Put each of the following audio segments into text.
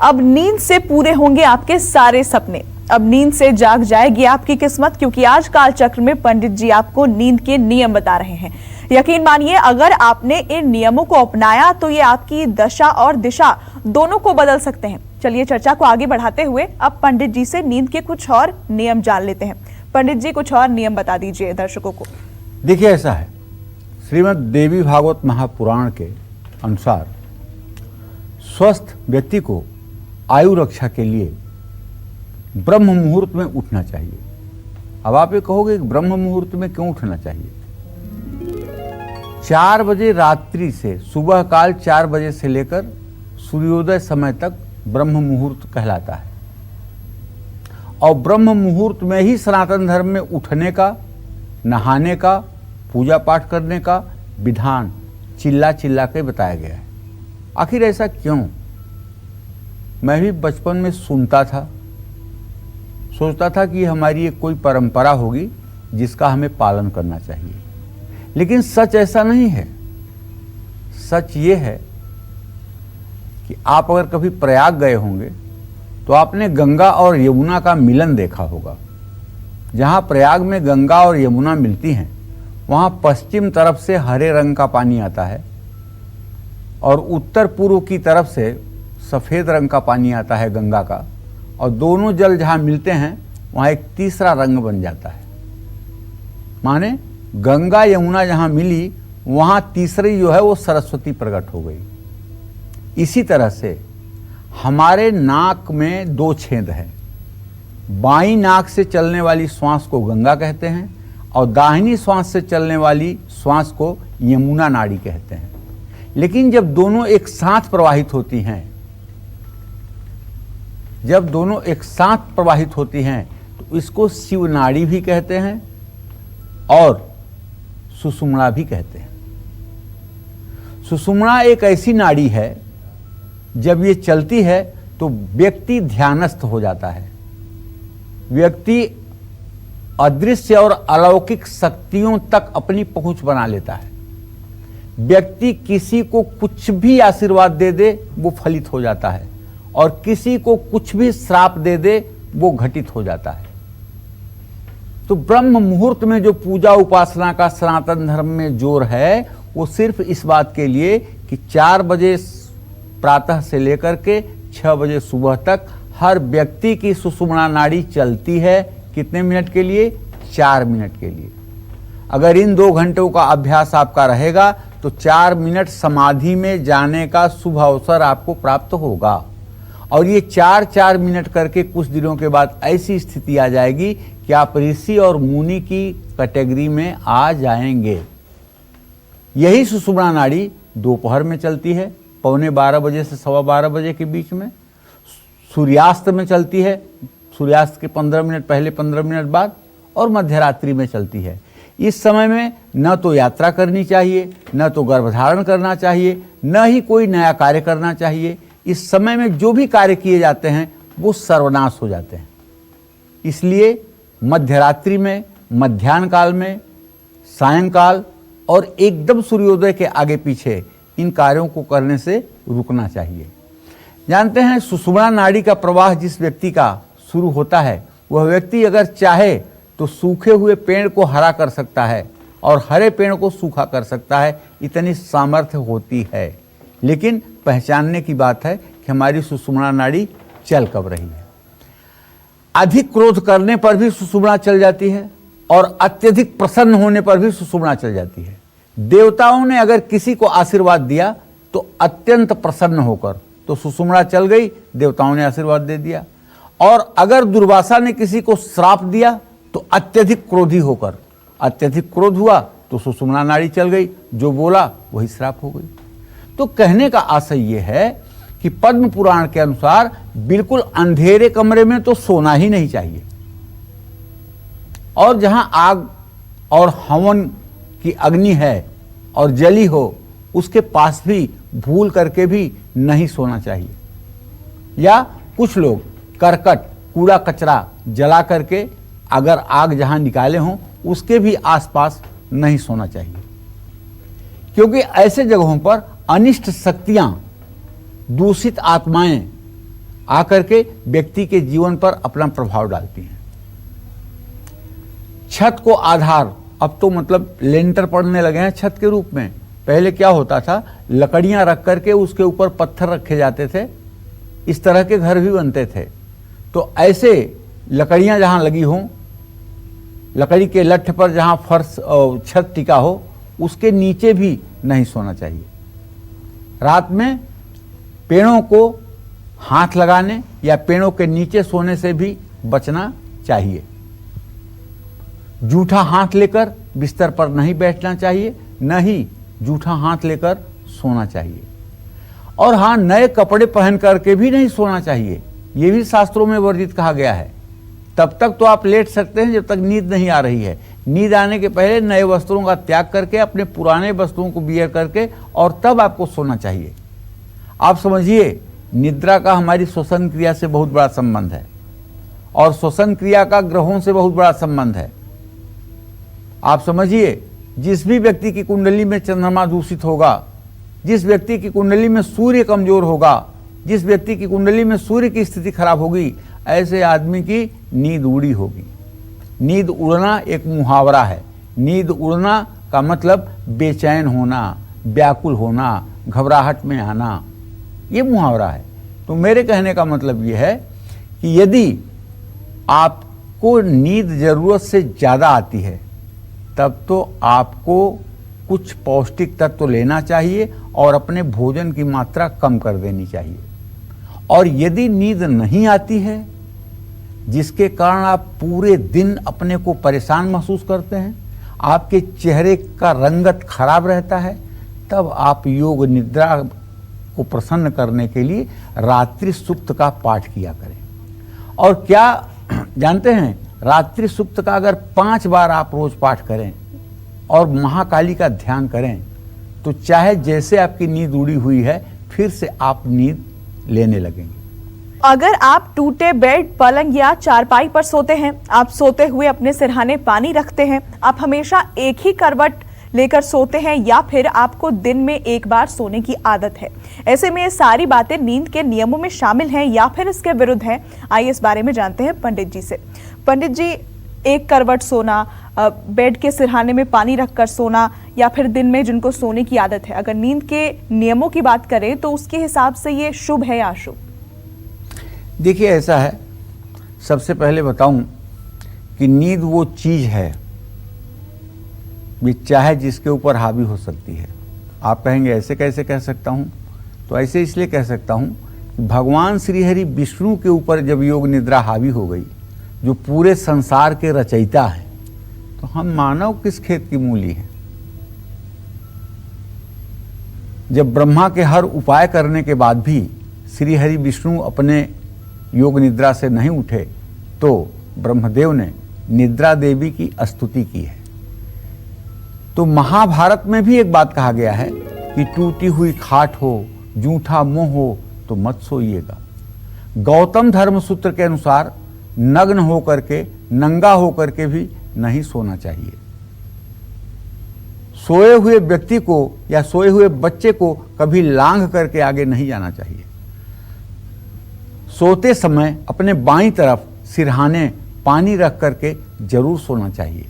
अब नींद से पूरे होंगे आपके सारे सपने, अब नींद से जाग जाएगी आपकी किस्मत, क्योंकि आज काल चक्र में पंडित जी आपको नींद के नियम बता रहे हैं। यकीन मानिए, अगर आपने इन नियमों को अपनाया तो ये आपकी दशा और दिशा दोनों को बदल सकते हैं। चलिए चर्चा को आगे बढ़ाते हुए अब पंडित जी से नींद के कुछ और नियम जान लेते हैं। पंडित जी, कुछ और नियम बता दीजिए दर्शकों को। देखिए, ऐसा है, श्रीमद् देवी भागवत महापुराण के अनुसार स्वस्थ व्यक्ति को आयु रक्षा के लिए ब्रह्म मुहूर्त में उठना चाहिए। अब आप ये कहोगे कि ब्रह्म मुहूर्त में क्यों उठना चाहिए? 4 बजे रात्रि से सुबह काल 4 बजे से लेकर सूर्योदय समय तक ब्रह्म मुहूर्त कहलाता है। और ब्रह्म मुहूर्त में ही सनातन धर्म में उठने का, नहाने का, पूजा पाठ करने का विधान चिल्ला चिल्ला के बताया गया है। आखिर ऐसा क्यों? मैं भी बचपन में सुनता था, सोचता था कि हमारी एक कोई परंपरा होगी जिसका हमें पालन करना चाहिए, लेकिन सच ऐसा नहीं है। सच ये है कि आप अगर कभी प्रयाग गए होंगे तो आपने गंगा और यमुना का मिलन देखा होगा। जहाँ प्रयाग में गंगा और यमुना मिलती हैं, वहाँ पश्चिम तरफ से हरे रंग का पानी आता है और उत्तर पूर्व की तरफ से सफ़ेद रंग का पानी आता है गंगा का, और दोनों जल जहाँ मिलते हैं वहाँ एक तीसरा रंग बन जाता है। माने गंगा यमुना जहाँ मिली वहाँ तीसरी जो है वो सरस्वती प्रकट हो गई। इसी तरह से हमारे नाक में 2 छेद हैं। बाईं नाक से चलने वाली श्वास को गंगा कहते हैं और दाहिनी श्वास से चलने वाली श्वास को यमुना नाड़ी कहते हैं। लेकिन जब दोनों एक साथ प्रवाहित होती हैं, तो इसको शिव नाड़ी भी कहते हैं और सुषुम्ना भी कहते हैं। सुषुम्ना एक ऐसी नाड़ी है, जब ये चलती है तो व्यक्ति ध्यानस्थ हो जाता है। व्यक्ति अदृश्य और अलौकिक शक्तियों तक अपनी पहुंच बना लेता है। व्यक्ति किसी को कुछ भी आशीर्वाद दे दे वो फलित हो जाता है, और किसी को कुछ भी श्राप दे दे वो घटित हो जाता है। तो ब्रह्म मुहूर्त में जो पूजा उपासना का सनातन धर्म में जोर है, वो सिर्फ इस बात के लिए कि 4 बजे प्रातः से लेकर के 6 बजे सुबह तक हर व्यक्ति की सुषुम्ना नाड़ी चलती है। कितने मिनट के लिए? 4 मिनट के लिए। अगर इन 2 घंटों का अभ्यास आपका रहेगा तो 4 मिनट समाधि में जाने का शुभ अवसर आपको प्राप्त होगा। और ये 4-4 मिनट करके कुछ दिनों के बाद ऐसी स्थिति आ जाएगी कि आप ऋषि और मुनि की कैटेगरी में आ जाएंगे। यही सुषुम्ना नाड़ी दोपहर में चलती है, 11:15 बजे से 12:15 बजे के बीच में। सूर्यास्त में चलती है, सूर्यास्त के 15 मिनट पहले, 15 मिनट बाद, और मध्यरात्रि में चलती है। इस समय में न तो यात्रा करनी चाहिए, न तो गर्भधारण करना चाहिए, न ही कोई नया कार्य करना चाहिए। इस समय में जो भी कार्य किए जाते हैं वो सर्वनाश हो जाते हैं। इसलिए मध्यरात्रि में, मध्याह्न काल में, सायंकाल और एकदम सूर्योदय के आगे पीछे इन कार्यों को करने से रुकना चाहिए। जानते हैं, सुषुम्ना नाड़ी का प्रवाह जिस व्यक्ति का शुरू होता है, वह व्यक्ति अगर चाहे तो सूखे हुए पेड़ को हरा कर सकता है और हरे पेड़ को सूखा कर सकता है। इतनी सामर्थ्य होती है। लेकिन पहचानने की बात है कि हमारी सुषुम्ना नाड़ी चल कब रही है। अधिक क्रोध करने पर भी सुषुम्ना चल जाती है और अत्यधिक प्रसन्न होने पर भी सुषुम्ना चल जाती है। देवताओं ने अगर किसी को आशीर्वाद दिया तो अत्यंत प्रसन्न होकर तो सुषुम्ना चल गई, देवताओं ने आशीर्वाद दे दिया। और अगर दुर्वासा ने किसी को श्राप दिया तो अत्यधिक क्रोधी होकर, अत्यधिक क्रोध हुआ तो सुषुम्ना नाड़ी चल गई, जो बोला वही श्राप हो गई। तो कहने का आशय यह है कि पद्म पुराण के अनुसार बिल्कुल अंधेरे कमरे में तो सोना ही नहीं चाहिए, और जहां आग और हवन की अग्नि है और जली हो, उसके पास भी भूल करके भी नहीं सोना चाहिए। या कुछ लोग करकट, कूड़ा कचरा जला करके अगर आग जहां निकाले हों उसके भी आसपास नहीं सोना चाहिए, क्योंकि ऐसे जगहों पर अनिष्ट शक्तियां, दूषित आत्माएं आकर के व्यक्ति के जीवन पर अपना प्रभाव डालती हैं। छत को आधार, अब तो मतलब लेंटर पड़ने लगे हैं छत के रूप में। पहले क्या होता था, लकड़ियां रख करके उसके ऊपर पत्थर रखे जाते थे, इस तरह के घर भी बनते थे। तो ऐसे लकड़ियां जहां लगी हों, लकड़ी के लठ पर जहां फर्श छत टिका हो, उसके नीचे भी नहीं सोना चाहिए। रात में पेड़ों को हाथ लगाने या पेड़ों के नीचे सोने से भी बचना चाहिए। जूठा हाथ लेकर बिस्तर पर नहीं बैठना चाहिए, न ही जूठा हाथ लेकर सोना चाहिए। और हाँ, नए कपड़े पहन करके भी नहीं सोना चाहिए, ये भी शास्त्रों में वर्जित कहा गया है। तब तक तो आप लेट सकते हैं जब तक नींद नहीं आ रही है। नींद आने के पहले नए वस्त्रों का त्याग करके अपने पुराने वस्त्रों को बियर करके और तब आपको सोना चाहिए। आप समझिए, निद्रा का हमारी श्वसन क्रिया से बहुत बड़ा संबंध है और श्वसन क्रिया का ग्रहों से बहुत बड़ा संबंध है। आप समझिए, जिस भी व्यक्ति की कुंडली में चंद्रमा दूषित होगा, जिस व्यक्ति की कुंडली में सूर्य कमजोर होगा, जिस व्यक्ति की कुंडली में सूर्य की स्थिति खराब होगी, ऐसे आदमी की नींद उड़ी होगी। नींद उड़ना एक मुहावरा है। नींद उड़ना का मतलब बेचैन होना, व्याकुल होना, घबराहट में आना, ये मुहावरा है। तो मेरे कहने का मतलब ये है कि यदि आपको नींद जरूरत से ज़्यादा आती है, तब तो आपको कुछ पौष्टिक तत्व लेना चाहिए और अपने भोजन की मात्रा कम कर देनी चाहिए। और यदि नींद नहीं आती है, जिसके कारण आप पूरे दिन अपने को परेशान महसूस करते हैं, आपके चेहरे का रंगत खराब रहता है, तब आप योग निद्रा को प्रसन्न करने के लिए रात्रि सुक्त का पाठ किया करें। और क्या जानते हैं, रात्रि सुक्त का अगर 5 बार आप रोज पाठ करें और महाकाली का ध्यान करें, तो चाहे जैसे आपकी नींद उड़ी हुई है, फिर से आप नींद लेने लगेंगे। अगर आप टूटे बेड, पलंग या चारपाई पर सोते हैं, आप सोते हुए अपने सिरहाने पानी रखते हैं, आप हमेशा एक ही करवट लेकर सोते हैं, या फिर आपको दिन में एक बार सोने की आदत है, ऐसे में ये सारी बातें नींद के नियमों में शामिल हैं या फिर इसके विरुद्ध हैं? आइए इस बारे में जानते हैं पंडित जी से। पंडित जी, एक करवट सोना, बेड के सिरहाने में पानी रखकर सोना, या फिर दिन में जिनको सोने की आदत है, अगर नींद के नियमों की बात करें तो उसके हिसाब से ये शुभ है या अशुभ? देखिए, ऐसा है, सबसे पहले बताऊं कि नींद वो चीज है भी चाहे जिसके ऊपर हावी हो सकती है। आप कहेंगे ऐसे कैसे कह सकता हूं? तो ऐसे इसलिए कह सकता हूं कि भगवान श्री हरि विष्णु के ऊपर जब योग निद्रा हावी हो गई, जो पूरे संसार के रचयिता हैं, तो हम मानव किस खेत की मूली हैं? जब ब्रह्मा के हर उपाय करने के बाद भी श्री हरि विष्णु अपने योग निद्रा से नहीं उठे, तो ब्रह्मदेव ने निद्रा देवी की स्तुति की है। तो महाभारत में भी एक बात कहा गया है कि टूटी हुई खाट हो, जूठा मुंह हो तो मत सोइएगा। गौतम धर्म सूत्र के अनुसार नग्न होकर के, नंगा होकर के भी नहीं सोना चाहिए। सोए हुए व्यक्ति को या सोए हुए बच्चे को कभी लांघ करके आगे नहीं जाना चाहिए। सोते समय अपने बाईं तरफ सिरहाने पानी रख करके जरूर सोना चाहिए।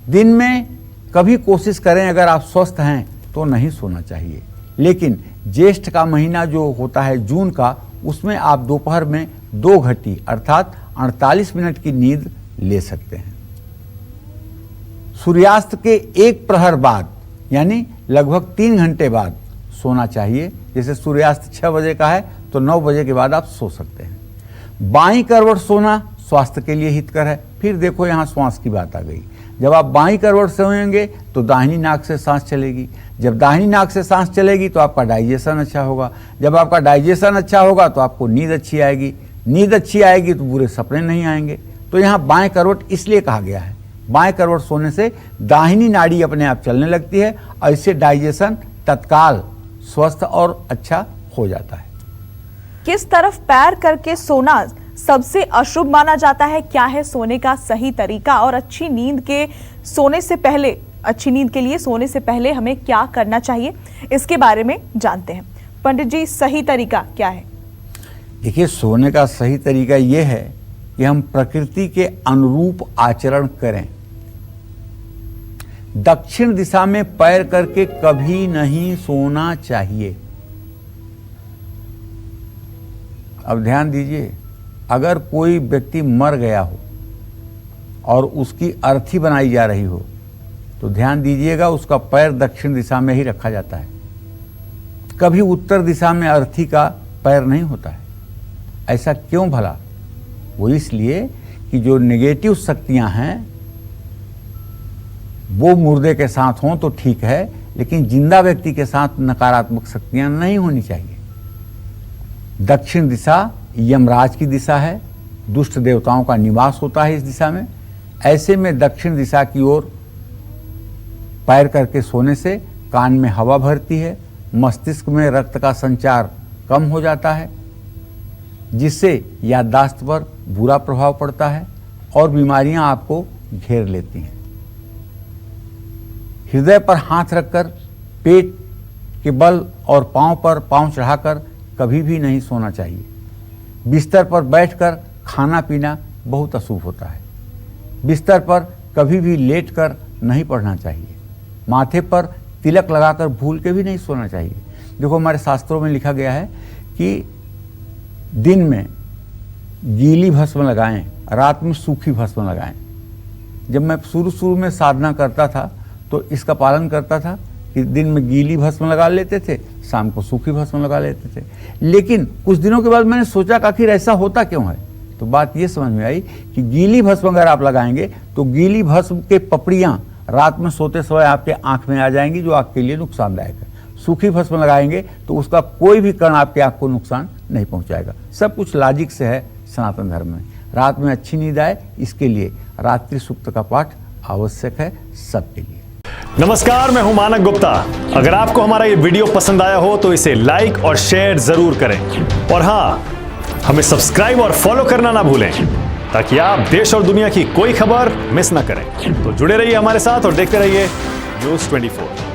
दिन में कभी कोशिश करें, अगर आप स्वस्थ हैं तो नहीं सोना चाहिए, लेकिन ज्येष्ठ का महीना जो होता है जून का, उसमें आप दोपहर में 2 घटी अर्थात 48 मिनट की नींद ले सकते हैं। सूर्यास्त के 1 प्रहर बाद यानी लगभग 3 घंटे बाद सोना चाहिए। जैसे सूर्यास्त 6 बजे का है तो 9 बजे के बाद आप सो सकते हैं। बाईं करवट सोना स्वास्थ्य के लिए हितकर है। फिर देखो, यहाँ श्वास की बात आ गई। जब आप बाईं करवट सोएंगे तो दाहिनी नाक से सांस चलेगी। जब दाहिनी नाक से सांस चलेगी तो आपका डाइजेशन अच्छा होगा। जब आपका डाइजेशन अच्छा होगा तो आपको नींद अच्छी आएगी। नींद अच्छी आएगी तो बुरे सपने नहीं आएंगे। तो यहाँ बाएं करवट इसलिए कहा गया है। बाएं करवट सोने से दाहिनी नाड़ी अपने आप चलने लगती है और इससे डाइजेशन तत्काल स्वस्थ और अच्छा हो जाता है। किस तरफ पैर करके सोना सबसे अशुभ माना जाता है? क्या है सोने का सही तरीका? और अच्छी नींद के लिए सोने से पहले हमें क्या करना चाहिए, इसके बारे में जानते हैं। पंडित जी, सही तरीका क्या है? देखिए, सोने का सही तरीका यह है कि हम प्रकृति के अनुरूप आचरण करें। दक्षिण दिशा में पैर करके कभी नहीं सोना चाहिए। अब ध्यान दीजिए, अगर कोई व्यक्ति मर गया हो और उसकी अर्थी बनाई जा रही हो तो ध्यान दीजिएगा, उसका पैर दक्षिण दिशा में ही रखा जाता है। कभी उत्तर दिशा में अर्थी का पैर नहीं होता है। ऐसा क्यों भला? वो इसलिए कि जो नेगेटिव शक्तियां हैं वो मुर्दे के साथ हों तो ठीक है, लेकिन जिंदा व्यक्ति के साथ नकारात्मक शक्तियां नहीं होनी चाहिए। दक्षिण दिशा यमराज की दिशा है, दुष्ट देवताओं का निवास होता है इस दिशा में। ऐसे में दक्षिण दिशा की ओर पैर करके सोने से कान में हवा भरती है, मस्तिष्क में रक्त का संचार कम हो जाता है, जिससे याददाश्त पर बुरा प्रभाव पड़ता है और बीमारियां आपको घेर लेती हैं। हृदय पर हाथ रखकर पेट के बल और पांव पर पांव चढ़ाकर कभी भी नहीं सोना चाहिए। बिस्तर पर बैठकर खाना पीना बहुत अशुभ होता है। बिस्तर पर कभी भी लेटकर नहीं पढ़ना चाहिए। माथे पर तिलक लगाकर भूल के भी नहीं सोना चाहिए। देखो, हमारे शास्त्रों में लिखा गया है कि दिन में गीली भस्म लगाएं, रात में सूखी भस्म लगाएं। जब मैं शुरू में साधना करता था तो इसका पालन करता था कि दिन में गीली भस्म लगा लेते थे, शाम को सूखी भस्म लगा लेते थे। लेकिन कुछ दिनों के बाद मैंने सोचा कि आखिर ऐसा होता क्यों है, तो बात ये समझ में आई कि गीली भस्म अगर आप लगाएंगे तो गीली भस्म के पपड़ियां रात में सोते समय आपके आंख में आ जाएंगी, जो आपके लिए नुकसानदायक है। सूखी भस्म लगाएंगे तो उसका कोई भी कण आपके आंख को नुकसान नहीं पहुंचाएगा। सब कुछ लॉजिक से है सनातन धर्म में। रात में अच्छी नींद आए, इसके लिए रात्रि सूक्त का पाठ आवश्यक है सबके लिए। नमस्कार, मैं हूं मानक गुप्ता। अगर आपको हमारा ये वीडियो पसंद आया हो तो इसे लाइक और शेयर जरूर करें, और हाँ, हमें सब्सक्राइब और फॉलो करना ना भूलें ताकि आप देश और दुनिया की कोई खबर मिस ना करें। तो जुड़े रहिए हमारे साथ और देखते रहिए न्यूज़ 24।